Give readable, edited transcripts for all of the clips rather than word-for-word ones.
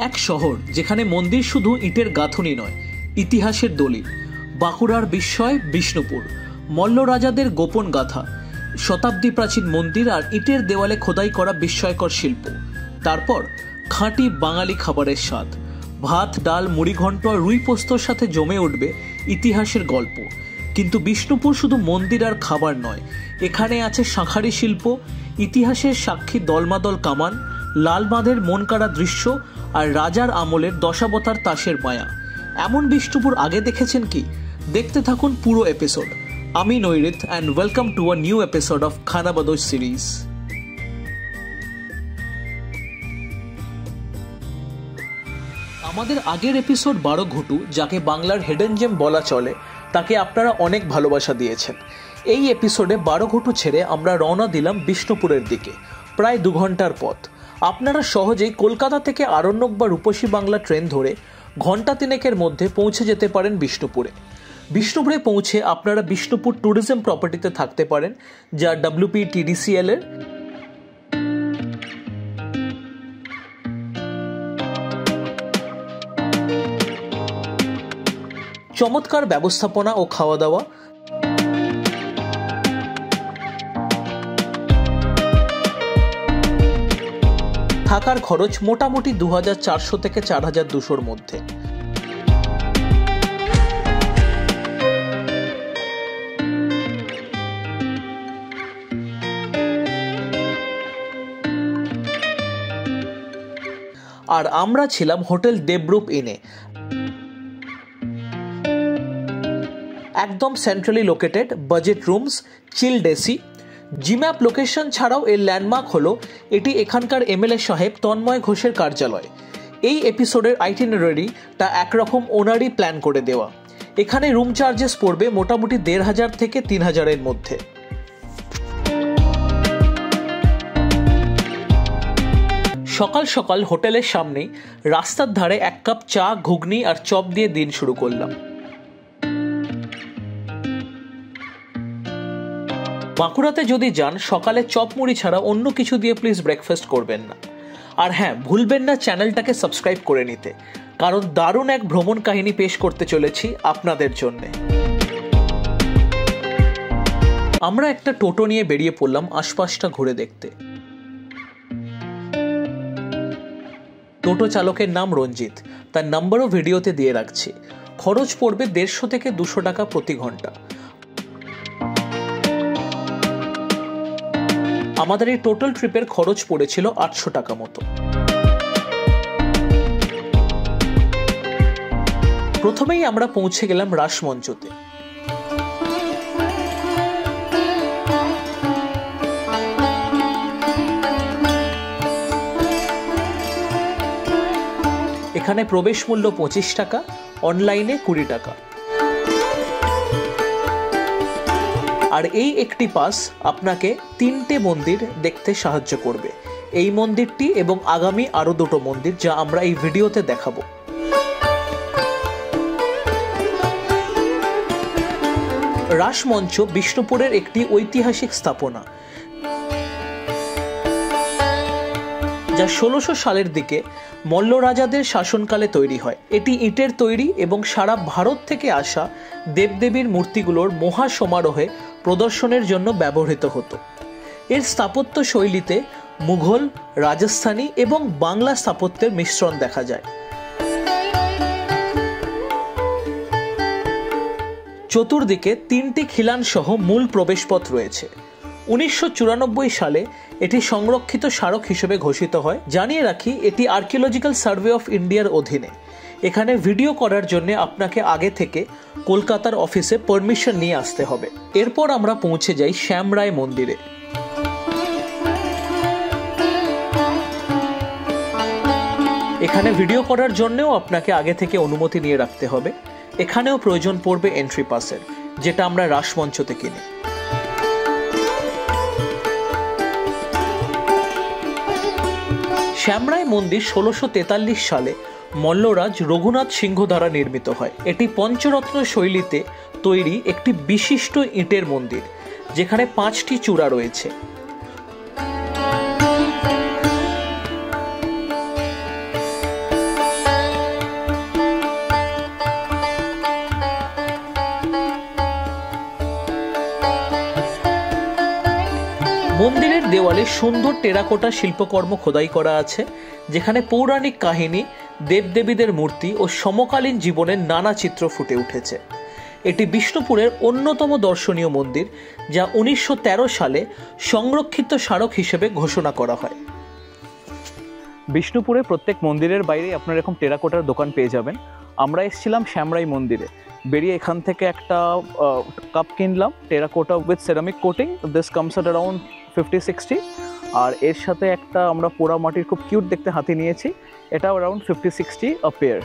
এক শহর যেখানে মন্দির শুধু ইটের গাঁথনি নয়, ইতিহাসের দলিল। বাঁকুড়ার বিস্ময় বিষ্ণুপুর, মল্ল রাজাদের গোপন গাথা, শতাব্দী প্রাচীন মন্দির আর ইটের দেওয়ালে খোদাই করা বিস্ময়কর শিল্প। তারপর খাঁটি বাঙালি খাবারের স্বাদ, ভাত ডাল মুড়িঘণ্ট আর রুই পোস্তর সাথে জমে উঠবে ইতিহাসের গল্প। কিন্তু বিষ্ণুপুর শুধু মন্দির আর খাবার নয়, এখানে আছে শাঁখারি শিল্প, ইতিহাসের সাক্ষী দলমাদল কামান, লাল বাঁধের মন কাড়া দৃশ্য আর রাজার আমলের দশাবতার তাসের মায়া। এমন বিষ্ণুপুর আগে দেখেছেন কি? দেখতে থাকুন পুরো এপিসোড। আমি Nairit and welcome to a new episode of Khanabadosh series. আমাদের আগের এপিসোড 12 ঘুটু, যাকে বাংলার হেডেন জেম বলা চলে, তাকে আপনারা অনেক ভালোবাসা দিয়েছেন। এই এপিসোডে 12 ঘুটু ছেড়ে আমরা রওনা দিলাম বিষ্ণুপুরের দিকে, প্রায় 2 ঘন্টার পথ। আপনারা সহজেই কলকাতা থেকে আরণ্যক বা রূপসী বাংলা ট্রেন ধরে ঘণ্টা 3 মধ্যে পৌঁছে যেতে পারেন বিষ্ণুপুরে। বিষ্ণুপুরে পৌঁছে আপনারা বিষ্ণুপুর ট্যুরিজম প্রপার্টিতে থাকতে পারেন, যা WPTDCL এর। চমৎকার ব্যবস্থাপনা ও খাওয়া দাওয়া, থাকার খরচ মোটামুটি 2400 থেকে 4200-র মধ্যে। আর আমরা ছিলাম হোটেল দেবরূপ ইনে, একদম centrally located, budget rooms, chilled AC. জিম্যাপ লোকেশন ছাড়াও এর ল্যান্ডমার্ক হলো এটি এখানকার MLA সাহেব তন্ময় ঘোষের কার্যালয়। এই এপিসোডের আইটিনারারিটা একরকম ওনারই প্ল্যান করে দেওয়া। এখানে রুম চার্জেস পড়বে মোটামুটি 1500 থেকে 3000-এর মধ্যে। সকাল সকাল হোটেলের সামনেই রাস্তার ধারে 1 কাপ চা, ঘুগনি আর চপ দিয়ে দিন শুরু করলাম। বাঁকুড়াতে যদি যান, সকালে চপ মুড়ি ছাড়া অন্য কিছু দিয়ে প্লিজ ব্রেকফাস্ট করবেন না। আর হ্যাঁ, ভুলবেন না চ্যানেলটাকে সাবস্ক্রাইব করে নিতে, কারণ দারুণ এক ভ্রমণ কাহিনী পেশ করতে চলেছি আপনাদের জন্য। আমরা একটা টোটো নিয়ে বেরিয়ে পড়লাম আশপাশটা ঘুরে দেখতে। টোটো চালকের নাম রঞ্জিত, তার নাম্বারও ভিডিওতে দিয়ে রাখছি। খরচ পড়বে 150 থেকে 200 টাকা প্রতি ঘন্টা। আমাদের এই টোটাল ট্রিপের খরচ পড়েছিল 800 টাকা মতো। প্রথমেই আমরা পৌঁছে গেলাম রাসমঞ্চতে। এখানে প্রবেশ মূল্য 25 টাকা, অনলাইনে 20 টাকা। আর এই একটি পাস আপনাকে 3টে মন্দির দেখতে সাহায্য করবে। এই মন্দিরটি এবং আগামী আরো 2টো মন্দির, যা আমরা এই ভিডিওতে দেখাবো। রাসমঞ্চ বিষ্ণুপুরের একটি ঐতিহাসিক স্থাপনা, যা 1600 সালের দিকে মল্ল রাজাদের শাসনকালে তৈরি হয়। এটি ইটের তৈরি এবং সারা ভারত থেকে আসা দেবদেবীর মূর্তিগুলোর মহা সমারোহে প্রদর্শনের জন্য ব্যবহৃত হতো। এর স্থাপত্য শৈলীতে মুঘল, রাজস্থানী এবং বাংলা স্থাপত্যের মিশ্রণ দেখা যায়। চতুর্দিকে 3টি খিলান সহ মূল প্রবেশপথ রয়েছে। 1994 সালে এটি সংরক্ষিত স্মারক হিসেবে ঘোষিত হয়। জানিয়ে রাখি, এটি আর্কিওলজিক্যাল সার্ভে অফ ইন্ডিয়ার অধীনে। এখানে ভিডিও করার জন্য আপনাকে আগে থেকে কলকাতার অফিসে পারমিশন নিয়ে আসতে হবে। এরপর আমরা পৌঁছে যাই শ্যামরায় মন্দিরে। এখানে ভিডিও করার জন্যও আপনাকে আগে থেকে অনুমতি নিয়ে রাখতে হবে। এখানেও প্রয়োজন পড়বে এন্ট্রি পাসের, যেটা আমরা রাসমঞ্চতে কিনি। শ্যামরায় মন্দির 1643 সালে মল্লরাজ রঘুনাথ সিংহ দ্বারা নির্মিত হয়। এটি পঞ্চরত্ন শৈলীতে তৈরি একটি বিশিষ্ট ইটের মন্দির, যেখানে 5টি চূড়া রয়েছে। মন্দিরের দেওয়ালে সুন্দর টেরাকোটা শিল্পকর্ম খোদাই করা আছে, যেখানে পৌরাণিক কাহিনী, দেবদেবীদের মূর্তি ও সমকালীন জীবনের নানা চিত্র ফুটে উঠেছে। এটি বিষ্ণুপুরের অন্যতম দর্শনীয় মন্দির, যা 1913 সালে সংরক্ষিত স্মারক হিসেবে ঘোষণা করা হয়। বিষ্ণুপুরে প্রত্যেক মন্দিরের বাইরে আপনারা এরকম টেরাকোটার দোকান পেয়ে যাবেন। আমরা এসেছিলাম শ্যামরাই মন্দিরে, বেরিয়ে এখান থেকে একটা কাপ কিনলাম terracotta with ceramic coating. This comes at around 50-60, আর এর সাথে একটা আমরা পোড়া মাটির খুব কিউট দেখতে হাতি নিয়েছি, এটাও অ্যারাউন্ড 50-60 আ পেয়ার।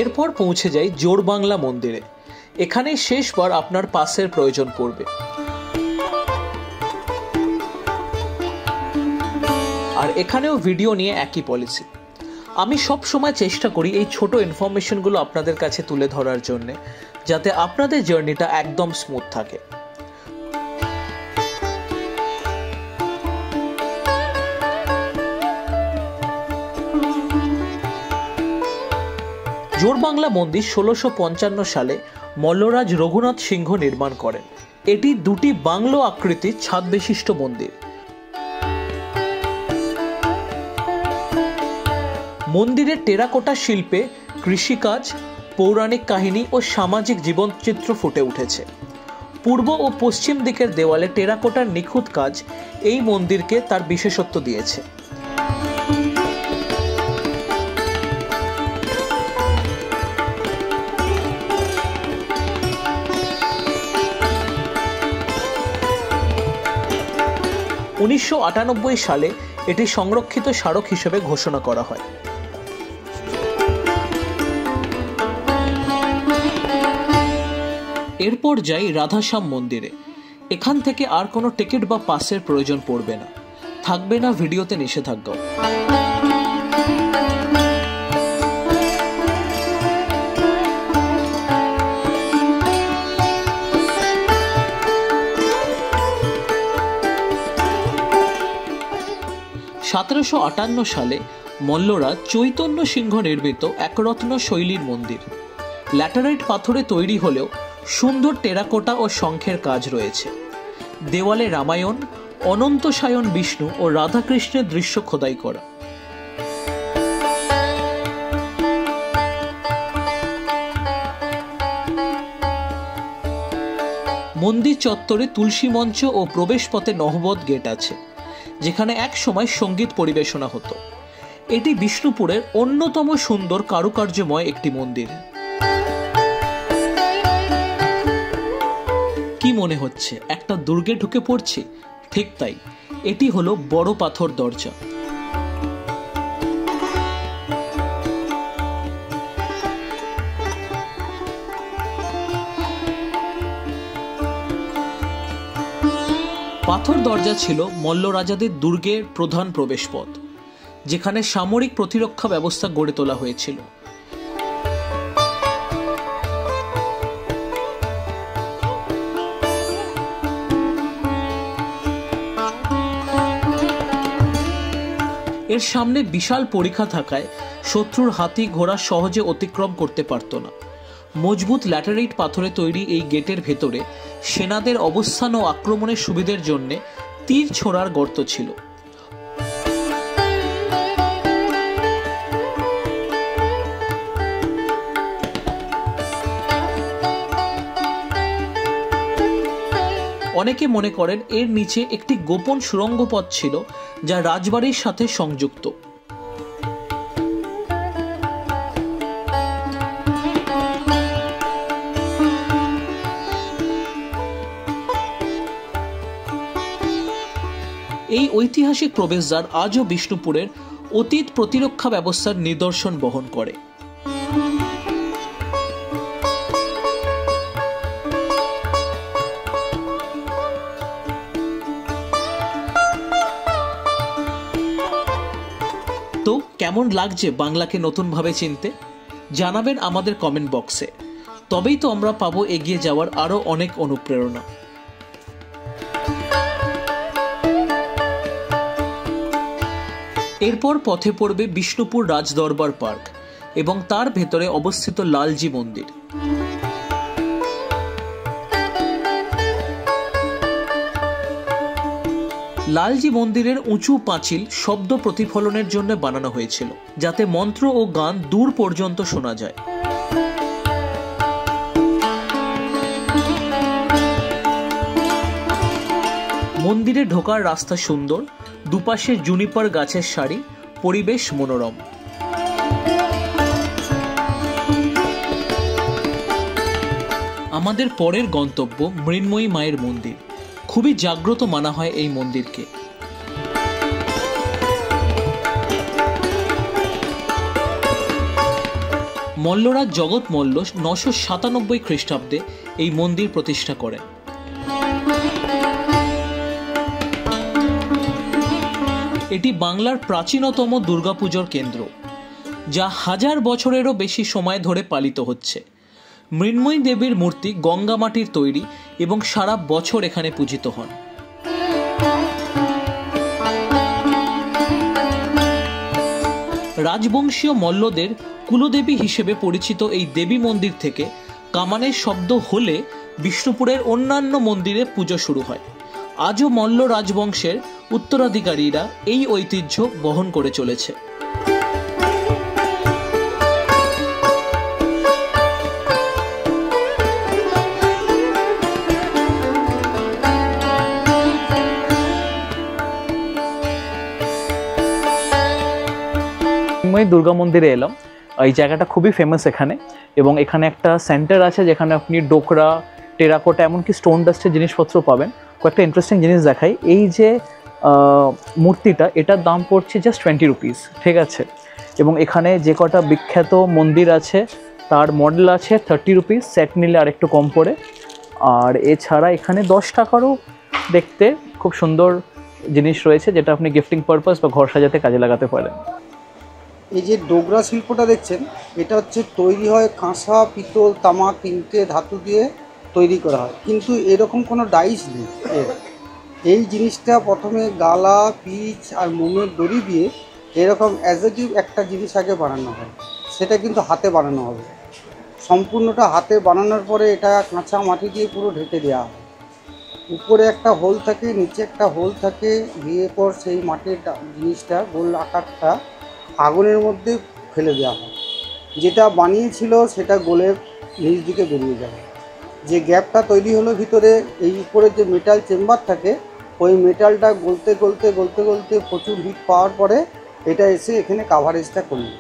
এরপর পৌঁছে যাই জোড়বাংলা মন্দিরে। এখানেই শেষবার আপনার পাসের প্রয়োজন পড়বে। আর এখানেও ভিডিও নিয়ে একই পলিসি। আমি সব সময় চেষ্টা করি এই ছোট ইনফরমেশনগুলো আপনাদের কাছে তুলে ধরার জন্য, যাতে আপনাদের জার্নিটা একদম স্মুথ থাকে। জোড়বাংলা মন্দির 1655 সালে মল্লরাজ রঘুনাথ সিংহ নির্মাণ করেন। এটি দুটি বাংলো আকৃতির ছাদ বিশিষ্ট মন্দির। মন্দিরের টেরাকোটা শিল্পে কৃষিকাজ, পৌরাণিক কাহিনী ও সামাজিক জীবনচিত্র ফুটে উঠেছে। পূর্ব ও পশ্চিম দিকের দেওয়ালে টেরাকোটার নিখুঁত কাজ এই মন্দিরকে তার বিশেষত্ব দিয়েছে। উনিশশো 98 সালে এটি সংরক্ষিত স্মারক হিসেবে ঘোষণা করা হয়। এরপর যাই রাধাশ্যাম মন্দিরে। এখান থেকে আর কোনো টিকিট বা পাসের প্রয়োজন পড়বে না, থাকবে না ভিডিওতে নিষেধাজ্ঞা। (1758 সালে মল্লরাজ চৈতন্য সিংহ নির্মিত একরত্ন শৈলীর মন্দির। ল্যাটারাইট পাথরে তৈরি হলেও সুন্দর টেরাকোটা ও শঙ্খের কাজ রয়েছে। দেওয়ালে রামায়ণ, অনন্ত সায়ন বিষ্ণু ও রাধাকৃষ্ণের দৃশ্য খোদাই করা। মন্দির চত্বরে তুলসী মঞ্চ ও প্রবেশ পথে নহবত গেট আছে, যেখানে এক সময় সঙ্গীত পরিবেশনা হতো। এটি বিষ্ণুপুরের অন্যতম সুন্দর কারুকার্যময় একটি মন্দির। কি মনে হচ্ছে একটা দুর্গে ঢুকে পড়ছি? ঠিক তাই, এটি হলো বড় পাথর দরজা। পাথর দরজা ছিল মল্ল রাজাদের দুর্গের প্রধান প্রবেশপথ, যেখানে সামরিক প্রতিরক্ষা ব্যবস্থা গড়ে তোলা হয়েছিল। এর সামনে বিশাল পরিখা থাকায় শত্রুর হাতি ঘোড়া সহজে অতিক্রম করতে পারত না। মজবুত ল্যাটেরাইট পাথরে তৈরি এই গেটের ভেতরে সেনাদের অবস্থান ও আক্রমণের সুবিধার জন্য তীর ছোড়ার গর্ত ছিল। অনেকে মনে করেন এর নিচে একটি গোপন সুড়ঙ্গ পথ ছিল যা রাজবাড়ির সাথে সংযুক্ত। এই ঐতিহাসিক প্রবেশদ্বার আজও বিষ্ণুপুরের অতীত প্রতিরক্ষা ব্যবস্থার নিদর্শন বহন করে। তো কেমন লাগছে বাংলাকে নতুনভাবে চিনতে? জানাবেন আমাদের কমেন্ট বক্সে। তবেই তো আমরা পাবো এগিয়ে যাওয়ার আরো অনেক অনুপ্রেরণা। এরপর পথে পড়বে বিষ্ণুপুর রাজদরবার পার্ক এবং তার ভেতরে অবস্থিত লালজি মন্দির। লালজি মন্দিরের উঁচু পাঁচিল শব্দ প্রতিফলনের জন্য বানানো হয়েছিল, যাতে মন্ত্র ও গান দূর পর্যন্ত শোনা যায়। মন্দিরে ঢোকার রাস্তা সুন্দর, দুপাশে জুনিপার গাছের সারি, পরিবেশ মনোরম। আমাদের পরের গন্তব্য মৃন্ময়ী মায়ের মন্দির। খুবই জাগ্রত মানা হয় এই মন্দিরকে। মল্লরাজ জগৎ মল্ল 997 খ্রিস্টাব্দে এই মন্দির প্রতিষ্ঠা করেন। এটি বাংলার প্রাচীনতম দুর্গাপুজোর কেন্দ্র, যা 1000 বছরেরও বেশি সময় ধরে পালিত হচ্ছে। মৃন্ময়ী দেবীর মূর্তি গঙ্গা মাটির তৈরি এবং সারা বছর এখানে পূজিত হন। রাজবংশীয় মল্লদের কুলদেবী হিসেবে পরিচিত এই দেবী মন্দির থেকে কামানের শব্দ হলে বিষ্ণুপুরের অন্যান্য মন্দিরে পুজো শুরু হয়। আজও মল্ল রাজবংশের উত্তরাধিকারীরা এই ঐতিহ্য বহন করে চলেছে। মৃন্ময়ী দুর্গা মন্দিরে এলাম। এই জায়গাটা খুবই ফেমাস এখানে, এবং এখানে একটা সেন্টার আছে যেখানে আপনি ডোকরা, টেরাকোটা, এমনকি স্টোন ডাস্টের জিনিসপত্র পাবেন। কয়েকটা ইন্টারেস্টিং জিনিস দেখাই। এই যে মূর্তিটা, এটার দাম পড়ছে জাস্ট 20 রুপিস, ঠিক আছে? এবং এখানে যে কটা বিখ্যাত মন্দির আছে তার মডেল আছে 30 রুপিস, সেট নিলে আর একটু কম পড়ে। আর এছাড়া এখানে 10 টাকারও দেখতে খুব সুন্দর জিনিস রয়েছে, যেটা আপনি গিফটিং পারপাস বা ঘর সাজাতে কাজে লাগাতে পারেন। এই যে ডোগরা শিল্পটা দেখছেন, এটা হচ্ছে তৈরি হয় কাঁসা, পিতল, তামা, তিনটে ধাতু দিয়ে তৈরি করা হয়, কিন্তু এরকম কোনো ডাইস নেই। এই জিনিসটা প্রথমে গালা, পিচ আর মোমের দড়ি দিয়ে এরকম অ্যাজেটিভ একটা জিনিস আগে বানানো হয়, সেটা কিন্তু হাতে বানানো হবে। সম্পূর্ণটা হাতে বানানোর পরে এটা কাঁচা মাটি দিয়ে পুরো ঢেকে দেওয়া হয়। উপরে একটা হোল থাকে, নিচে একটা হোল থাকে, দিয়ে পর সেই মাটির জিনিসটা, গোল আকারটা আগুনের মধ্যে ফেলে দেওয়া হয়। যেটা বানিয়েছিল সেটা গোলের নিচ দিকে বেরিয়ে যাবে। যে গ্যাপটা তৈরি হলো ভিতরে, এই উপরে যে মেটাল চেম্বার থাকে, ওই মেটালটা গলতে গলতে গলতে গলতে প্রচুর হিট পাওয়ার পরে এটা এসে এখানে কাভারেজটা করবে।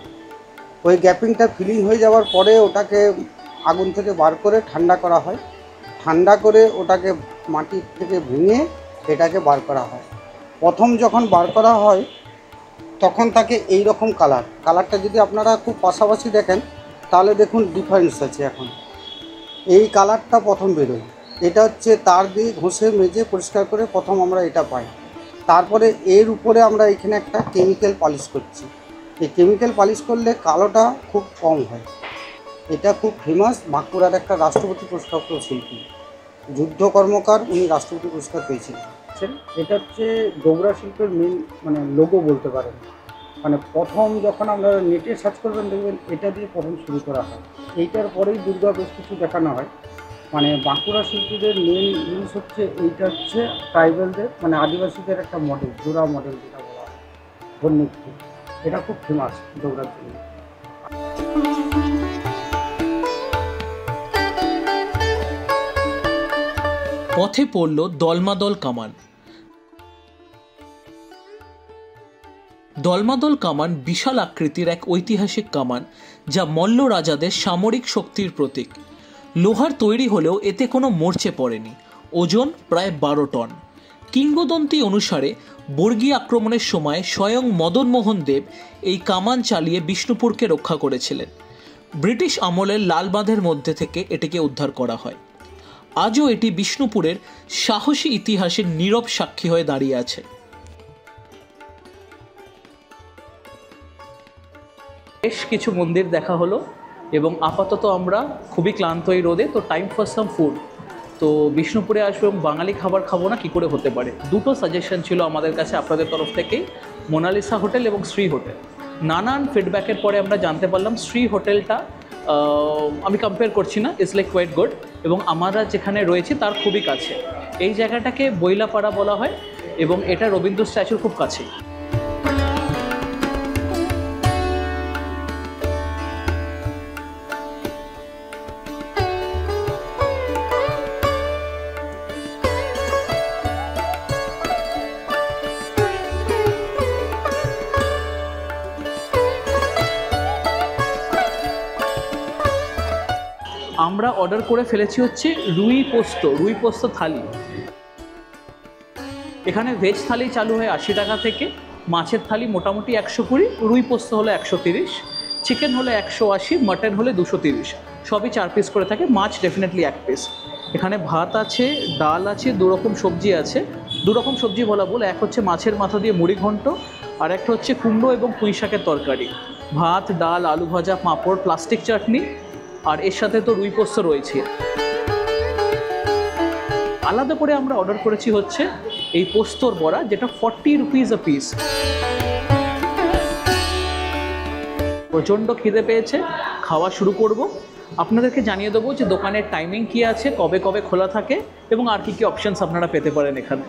ওই গ্যাপিংটা ফিলিং হয়ে যাওয়ার পরে ওটাকে আগুন থেকে বার করে ঠান্ডা করা হয়। ঠান্ডা করে ওটাকে মাটি থেকে ভেঙে এটাকে বার করা হয়। প্রথম যখন বার করা হয় তখন থাকে এই রকম কালারটা যদি আপনারা খুব পাশাপাশি দেখেন তাহলে দেখুন ডিফারেন্স আছে। এখন এই কালারটা প্রথম বেরোয়, এটা হচ্ছে তার দিয়ে ঘষে মেজে পরিষ্কার করে প্রথম আমরা এটা পাই। তারপরে এর উপরে আমরা এখানে একটা কেমিক্যাল পালিশ করছি। এই কেমিক্যাল পালিশ করলে কালোটা খুব কম হয়। এটা খুব ফেমাস, বাঁকুড়ার একটা রাষ্ট্রপতি পুরস্প্রাপ্ত শিল্পী, যুদ্ধ কর্মকার, উনি রাষ্ট্রপতি পুরস্কার পেয়েছিলেন। এটা হচ্ছে ডোগরা শিল্পের মেন লোগো বলতে পারেন। মানে প্রথম যখন আপনারা নেটে সার্চ করবেন দেখবেন এটা দিয়ে প্রথম শুরু করা হয়, এইটার পরেই দুর্গা বেশ কিছু দেখানো হয়। মানে বাঁকুড়া শিল্পীদের মেন জিনিস হচ্ছে এইটা হচ্ছে ট্রাইবেলদের মানে আদিবাসীদের একটা মডেল, জোড়া মডেল যেটা বলা হয় বন্যিত্রী, এটা খুব ফেমাস দৌড়ার জন্য। পথে পড়ল দলমাদল কামান। দলমাদল কামান বিশাল আকৃতির এক ঐতিহাসিক কামান, যা মল্ল রাজাদের সামরিক শক্তির প্রতীক। লোহার তৈরি হলেও এতে কোনো মরচে পড়েনি। ওজন প্রায় 12 টন। কিংবদন্তি অনুসারে বর্গী আক্রমণের সময় স্বয়ং মদনমোহন দেব এই কামান চালিয়ে বিষ্ণুপুরকে রক্ষা করেছিলেন। ব্রিটিশ আমলের লালবাঁধের মধ্যে থেকে এটিকে উদ্ধার করা হয়। আজও এটি বিষ্ণুপুরের সাহসী ইতিহাসের নীরব সাক্ষী হয়ে দাঁড়িয়ে আছে। বেশ কিছু মন্দির দেখা হলো এবং আপাতত আমরা খুবই ক্লান্ত এই রোদে, তো টাইম ফর সাম ফুড। তো বিষ্ণুপুরে আসবো এবং বাঙালি খাবার খাবো না, কী করে হতে পারে? দুটো সাজেশন ছিল আমাদের কাছে আপনাদের তরফ থেকেই, মোনালিসা হোটেল এবং শ্রী হোটেল। নানান ফিডব্যাকের পরে আমরা জানতে পারলাম শ্রী হোটেলটা, আমি কম্পেয়ার করছি না, ইটস লাইক কোয়াইট গুড, এবং আমরা যেখানে রয়েছি তার খুবই কাছে। এই জায়গাটাকে বইলাপাড়া বলা হয় এবং এটা রবীন্দ্র স্ট্যাচুর খুব কাছে। আমরা অর্ডার করে ফেলেছি হচ্ছে রুই পোস্ত থালি। এখানে ভেজ থালি চালু হয় 80 টাকা থেকে, মাছের থালি মোটামুটি 120, রুই পোস্ত হলো 130, চিকেন হলে 180, মাটন হলে 230, সবই 4 পিস করে থাকে, মাছ ডেফিনেটলি 1 পিস। এখানে ভাত আছে, ডাল আছে, 2 রকম সবজি আছে। 2 রকম সবজি বলা বলে, এক হচ্ছে মাছের মাথা দিয়ে মুড়ি ঘন্ট, আর একটা হচ্ছে কুমড়ো এবং পুঁই শাকের তরকারি। ভাত, ডাল, আলু ভাজা, পাঁপড়, প্লাস্টিক চাটনি, আর এর সাথে তো রুই পোস্ত রয়েছে। আলাদা করে আমরা অর্ডার করেছি হচ্ছে এই পোস্তর বড়া, যেটা 40 রুপিস আ পিস। প্রচণ্ড খিদে পেয়েছে, খাওয়া শুরু করব। আপনাদেরকে জানিয়ে দেবো যে দোকানের টাইমিং কী আছে, কবে কবে খোলা থাকে এবং আর কী কী অপশানস আপনারা পেতে পারেন এখানে।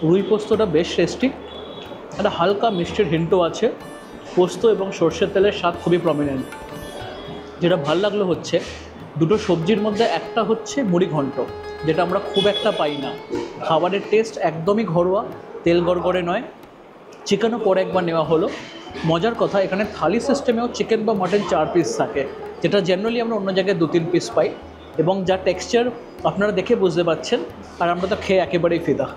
রুই পোস্তটা বেশ টেস্টি, একটা হালকা মিষ্টির হিন্টও আছে। পোস্ত এবং সর্ষের তেলের স্বাদ খুবই প্রমিনেন্ট। যেটা ভাল লাগলো হচ্ছে দুটো সবজির মধ্যে একটা হচ্ছে মুড়ি ঘন্ট, যেটা আমরা খুব একটা পাই না। খাবারের টেস্ট একদমই ঘরোয়া, তেল গড়গড়ে নয়। চিকেনও পরে একবার নেওয়া হলো। মজার কথা, এখানে থালি সিস্টেমেও চিকেন বা মাটন 4 পিস থাকে, যেটা জেনারেলি আমরা অন্য জায়গায় 2-3 পিস পাই, এবং যা টেক্সচার আপনারা দেখে বুঝতে পারছেন। আর আমরা তো খেয়ে একেবারেই ফিদা।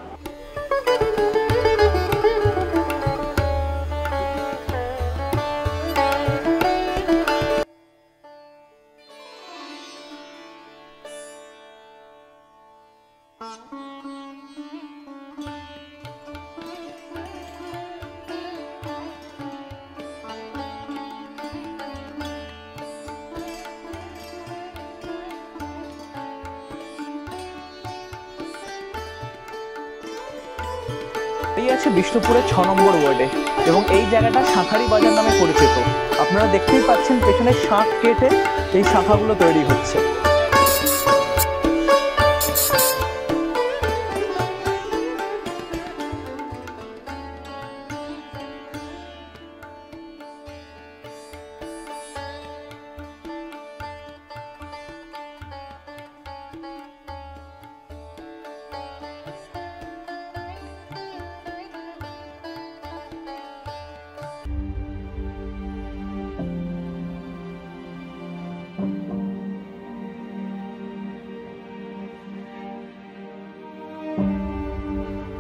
এই আছে বিষ্ণুপুরের 6 নম্বর ওয়ার্ডে, এবং এই জায়গাটা শাঁখারি বাজার নামে পরিচিত। আপনারা দেখতেই পাচ্ছেন পেছনে শাঁখ কেটে এই শাখাগুলো তৈরি হচ্ছে।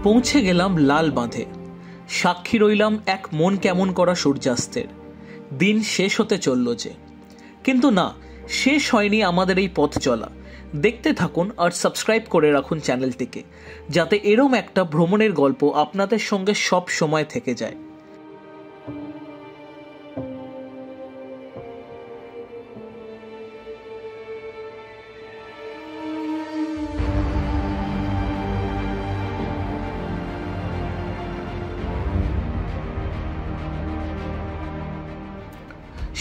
পৌঁছে গেলাম লাল বাঁধে। সাক্ষী রইলাম এক মন কেমন করা সূর্যাস্তের। দিন শেষ হতে চলল যে, কিন্তু না, শেষ হয়নি আমাদের এই পথ চলা। দেখতে থাকুন আর সাবস্ক্রাইব করে রাখুন চ্যানেলটিকে, যাতে এরম একটা ভ্রমণের গল্প আপনাদের সঙ্গে সব সময় থেকে যায়।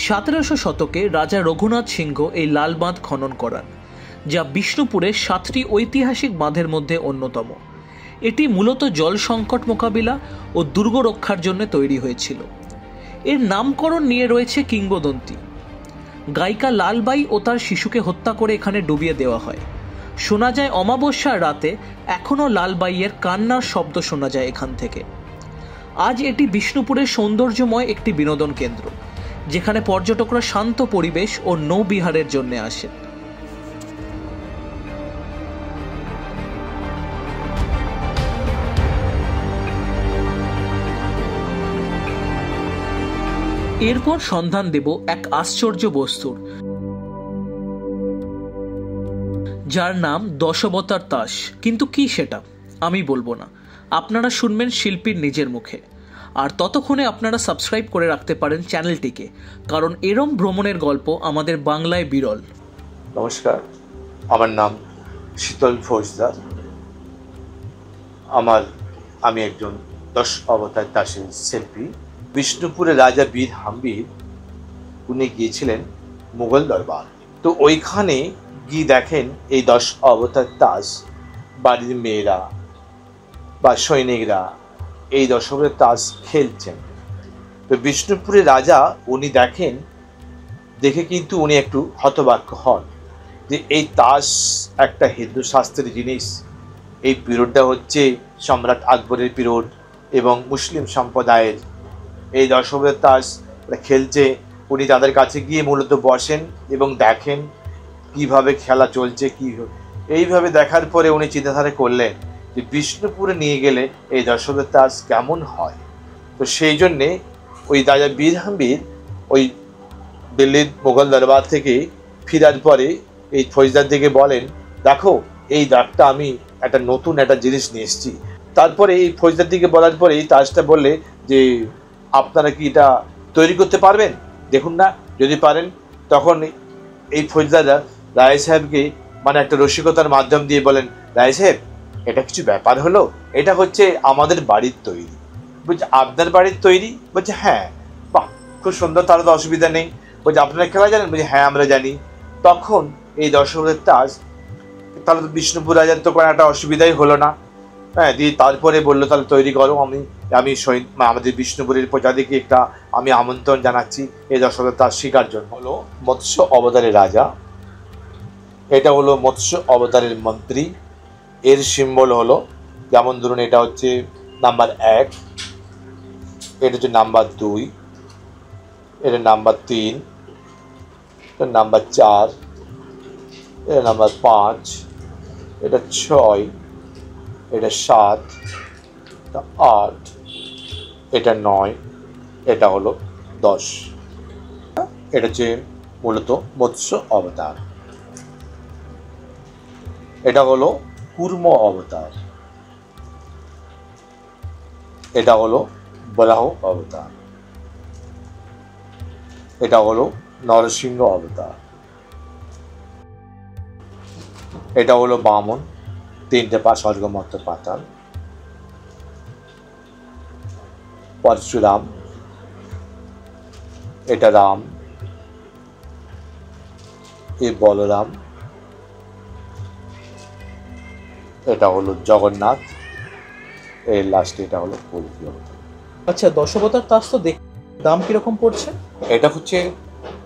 সতেরোশো শতকে রাজা রঘুনাথ সিংহ এই লাল বাঁধ খনন করান, যা বিষ্ণুপুরের 7টি ঐতিহাসিক বাঁধের মধ্যে অন্যতম। এটি মূলত জল সংকট মোকাবিলা ও দুর্গ রক্ষার জন্য তৈরি হয়েছিল। এর নামকরণ নিয়ে রয়েছে কিংবদন্তি। গায়িকা লালবাই ও তার শিশুকে হত্যা করে এখানে ডুবিয়ে দেওয়া হয়। শোনা যায় অমাবস্যার রাতে এখনও লালবাইয়ের কান্নার শব্দ শোনা যায় এখান থেকে। আজ এটি বিষ্ণুপুরের সৌন্দর্যময় একটি বিনোদন কেন্দ্র, যেখানে পর্যটকরা শান্ত পরিবেশ ও নৌবিহারের জন্য আসেন। এরপর সন্ধান দেব এক আশ্চর্য বস্তুর, যার নাম দশাবতার তাস। কিন্তু কি সেটা আমি বলবো না, আপনারা শুনবেন শিল্পীর নিজের মুখে। আর ততক্ষণে আপনারা সাবস্ক্রাইব করে রাখতে পারেন চ্যানেলটিকে, কারণ এরম ভ্রমণের গল্প আমাদের বাংলায় বিরল। নমস্কার, আমার নাম শীতল ফৌজদার। আমি একজন 10 অবতার তাসের শিল্পী। বিষ্ণুপুরের রাজা বীর হাম্বির উনি গিয়েছিলেন মুঘল দরবার। তো ওইখানে গিয়ে দেখেন এই 10 অবতার তাস বাড়ির মেয়েরা বা সৈনিকরা এই 10 অবতার তাস খেলছেন। তো বিষ্ণুপুরের রাজা উনি দেখে কিন্তু উনি একটু হতবাক হন যে এই তাস একটা হিন্দু শাস্ত্রের জিনিস। এই পিরিয়ডটা হচ্ছে সম্রাট আকবরের পিরিয়ড এবং মুসলিম সম্প্রদায়ের। এই 10 অবতার তাস খেলছে। উনি তাদের কাছে গিয়ে মূলত বসেন এবং দেখেন কিভাবে খেলা চলছে। এইভাবে দেখার পরে উনি চিন্তাধারা করলেন যে বিষ্ণুপুরে নিয়ে গেলে এই 10 অবতার তাস কেমন হয়। তো সেই জন্যে ওই রাজা বীর হাম্বির ওই দিল্লির মোগল দরবার থেকে ফেরার পরে এই ফৌজদার দিকে বলেন, দেখো এই দাগটা আমি একটা নতুন একটা জিনিস নিয়ে এসেছি। তারপরে এই ফৌজদার দিকে বলার পরে এই তাসটা বললে যে আপনারা কি এটা তৈরি করতে পারবেন, দেখুন না, যদি পারেন। তখন এই ফৌজদাররা রায় সাহেবকে মানে একটা রসিকতার মাধ্যম দিয়ে বলেন, রায় সাহেব এটা কিছু ব্যাপার হলো, এটা হচ্ছে আমাদের বাড়ির তৈরি। বলছে আপনার বাড়ির তৈরি? বলছে হ্যাঁ। বাহ, খুব সুন্দর, তাহলে তো অসুবিধা নেই। বলছে আপনারা খেলা জানেন? বলছে হ্যাঁ আমরা জানি। তখন এই 10 অবতার তাস, তাহলে তো বিষ্ণুপুর রাজার তো কোনো একটা অসুবিধাই হলো না। হ্যাঁ, দিয়ে তারপরে বললো তাহলে তৈরি করো। আমি আমাদের বিষ্ণুপুরের প্রজাদেরকে আমি আমন্ত্রণ জানাচ্ছি এই 10 অবতার তাস শেখার জন্য। হলো মৎস্য অবতারের রাজা, এটা হলো মৎস্য অবতারের মন্ত্রী। এর সিম্বল হলো, যেমন ধরুন এটা হচ্ছে নাম্বার 1, এটা হচ্ছে নাম্বার 2, এটা নাম্বার 3, এটা নাম্বার 4, এটা নাম্বার 5, এটা 6, এটা 7, এটা 8, এটা 9, এটা হলো 10। এটা হচ্ছে মূলত মৎস্য অবতার। এটা হলো কুর্ম অবতার। এটা হলো বরাহ অবতার। এটা হলো নরসিংহ অবতার। এটা হলো বামন, 3টে পা, স্বর্গ মর্ত পাতাল। পরশুরাম, এটা রাম, এ বলরাম, এটা হলো জগন্নাথ, এর লাস্টে এটা হলো কলকি অবতার। আচ্ছা, 10 অবতার তাস তো দাম কিরকম পড়ছে? এটা হচ্ছে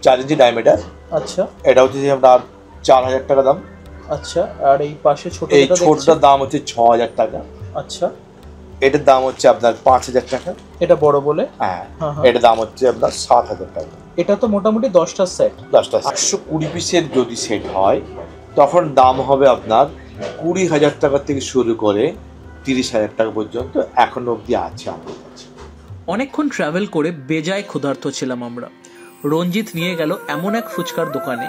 4 ইঞ্চি ডায়ামিটার। আচ্ছা, এটা হচ্ছে যে আপনার 4000 টাকা দাম। আচ্ছা, আর এই পাশে এই ছোটটার দাম হচ্ছে 6000 টাকা। আচ্ছা, এটার দাম হচ্ছে আপনার 5000 টাকা। এটা বড় বলে? হ্যাঁ, এটার দাম হচ্ছে আপনার 7000 টাকা। এটা তো মোটামুটি 10টা সেট। 10টা 120 পিসের যদি সেট হয় তখন দাম হবে আপনার 20,000 টাকা থেকে শুরু করে 30,000 টাকা পর্যন্ত এখনো অবধি আছে আমার কাছে। অনেকক্ষণ ট্রাভেল করে বেজায় ক্ষুধার্ত ছিলাম আমরা। রঞ্জিত নিয়ে গেল এমন এক ফুচকার দোকানে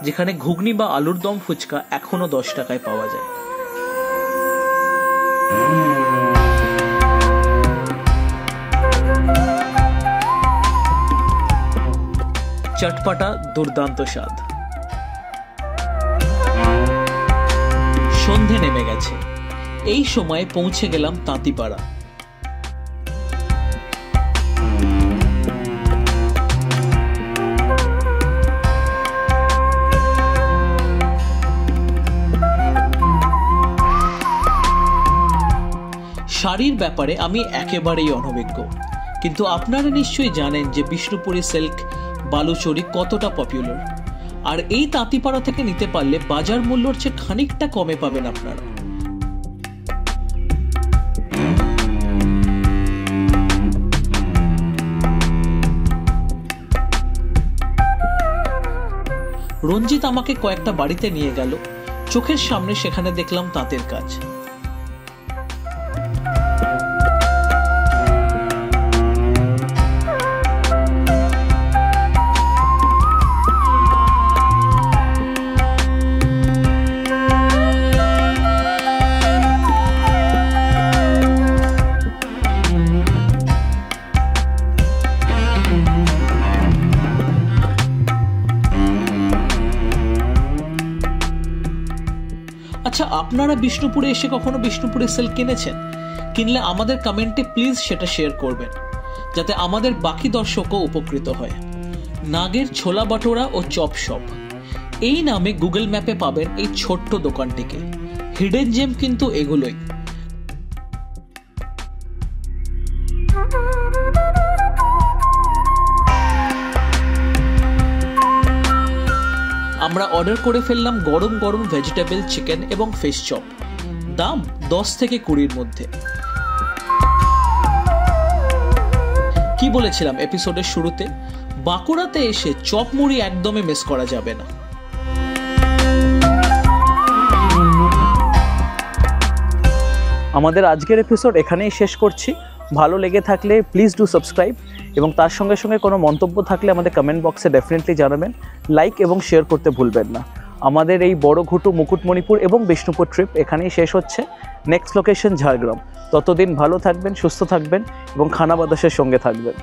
যেখানে ঘুগনি বা আলুর দম ফুচকা এখনো 10 টাকায় পাওয়া যায়। চটপাটা দুর্দান্ত স্বাদ। সন্ধে নেমে গেছে, এই সময় পৌঁছে গেলাম তাঁতিপাড়া। শাড়ির ব্যাপারে আমি একেবারেই অনভিজ্ঞ, কিন্তু আপনারা নিশ্চয়ই জানেন যে বিষ্ণুপুরি সিল্ক বালুচরী কতটা পপুলার। আর এই তাঁতিপাড়া থেকে নিতে পারলে বাজার মূল্যর চেয়ে খানিকটা কমে পাবেন আপনারা। রঞ্জিত আমাকে কয়েকটা বাড়িতে নিয়ে গেল। চোখের সামনে সেখানে দেখলাম তাঁতের কাজ। আচ্ছা, আপনারা বিষ্ণুপুরে এসে কখনো বিষ্ণুপুরে সিল্ক কিনেছেন? কিনলে আমাদের কমেন্টে প্লিজ সেটা শেয়ার করবেন, যাতে আমাদের বাকি দর্শকও উপকৃত হয়। নাগের ছোলা বাটোরা ও চপ শপ এই নামে গুগল ম্যাপে পাবেন এই ছোট্ট দোকানটিকে। হিডেন জেম কিন্তু এগুলোই। আমরা অর্ডার করে ফেললাম গরম গরম ভেজিটেবল চিকেন এবং ফিশ চপ। দাম 10 থেকে 20-র মধ্যে। কি বলেছিলাম এপিসোডের শুরুতে, বাঁকুড়াতে এসে চপ মুড়ি একদমই মিস করা যাবে না। আমাদের আজকের এপিসোড এখানেই শেষ করছি। ভালো লেগে থাকলে প্লিজ ডু সাবস্ক্রাইব, এবং তার সঙ্গে সঙ্গে কোনো মন্তব্য থাকলে আমাদের কমেন্ট বক্সে ডেফিনেটলি জানাবেন। লাইক এবং শেয়ার করতে ভুলবেন না। আমাদের এই বড়ঘুটু, মুকুটমণিপুর এবং বিষ্ণুপুর ট্রিপ এখানেই শেষ হচ্ছে। Next location Jhargram. ততদিন ভালো থাকবেন, সুস্থ থাকবেন এবং খানা বাতাসের সঙ্গে থাকবেন।